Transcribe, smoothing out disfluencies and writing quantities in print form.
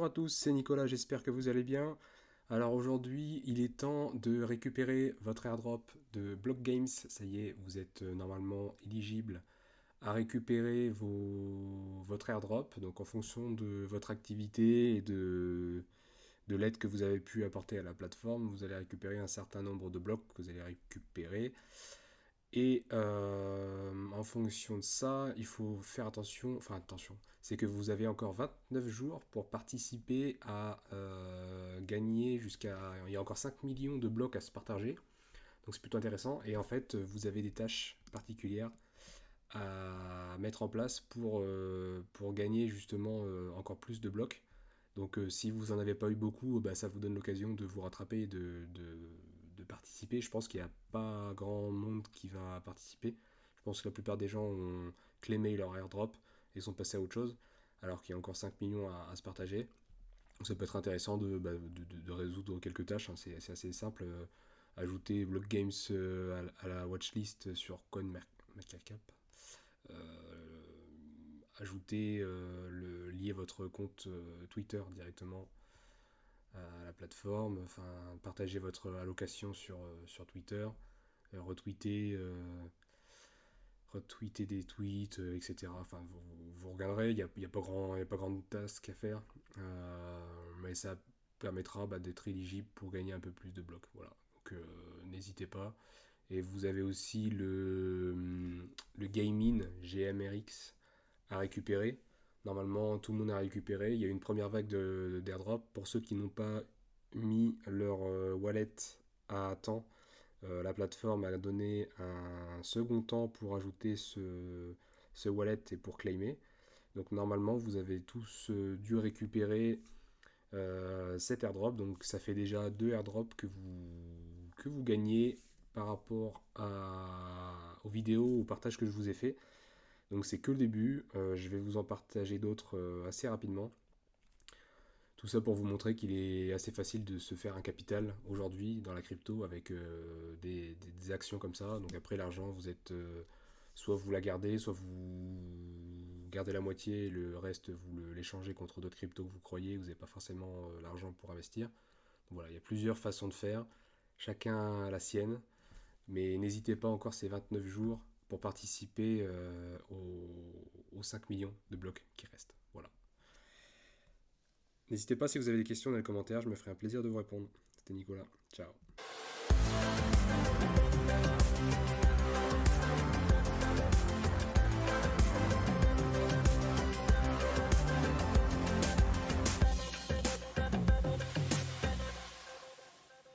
Bonjour à tous, c'est Nicolas, j'espère que vous allez bien. Alors aujourd'hui, il est temps de récupérer votre airdrop de Block Games. Ça y est, vous êtes normalement éligible à récupérer votre airdrop. Donc en fonction de votre activité et de l'aide que vous avez pu apporter à la plateforme, vous allez récupérer un certain nombre de blocs que vous allez récupérer. Et en fonction de ça, il faut faire attention, enfin attention, c'est que vous avez encore 29 jours pour participer à gagner jusqu'à... Il y a encore 5 millions de blocs à se partager, donc c'est plutôt intéressant. Et en fait, vous avez des tâches particulières à mettre en place pour gagner justement encore plus de blocs. Donc si vous n'en avez pas eu beaucoup, bah, ça vous donne l'occasion de vous rattraper et de participer. Je pense qu'il n'y a pas grand monde qui va participer. Je pense que la plupart des gens ont claimé leur airdrop et sont passés à autre chose, alors qu'il y a encore 5 millions à se partager. Donc ça peut être intéressant de résoudre quelques tâches, hein. C'est assez simple. Ajouter Block Games à la watchlist sur CoinMarketCap. Euh, Ajouter, lier votre compte Twitter directement à la plateforme, enfin partager votre allocation sur Twitter, retweeter, retweeter des tweets, etc. Enfin, vous regarderez, il y a pas grand task à faire, mais ça permettra d'être éligible pour gagner un peu plus de blocs. Voilà. Donc n'hésitez pas. Et vous avez aussi le Gaming GMRX à récupérer. Normalement, tout le monde a récupéré. Il y a eu une première vague d'airdrop. Pour ceux qui n'ont pas mis leur wallet à temps, la plateforme a donné un second temps pour ajouter ce wallet et pour claimer. Donc normalement, vous avez tous dû récupérer cet airdrop. Donc ça fait déjà deux airdrops que vous gagnez par rapport aux vidéos, au partage que je vous ai fait. Donc c'est que le début, je vais vous en partager d'autres assez rapidement. Tout ça pour vous montrer qu'il est assez facile de se faire un capital aujourd'hui dans la crypto avec des actions comme ça. Donc après l'argent, vous êtes soit vous la gardez, soit vous gardez la moitié et le reste vous l'échangez contre d'autres cryptos que vous croyez, vous n'avez pas forcément l'argent pour investir. Donc voilà, il y a plusieurs façons de faire, chacun a la sienne, mais n'hésitez pas encore ces 29 jours pour participer aux 5 millions de blocs qui restent. Voilà. N'hésitez pas si vous avez des questions dans les commentaires, je me ferai un plaisir de vous répondre. C'était Nicolas. Ciao.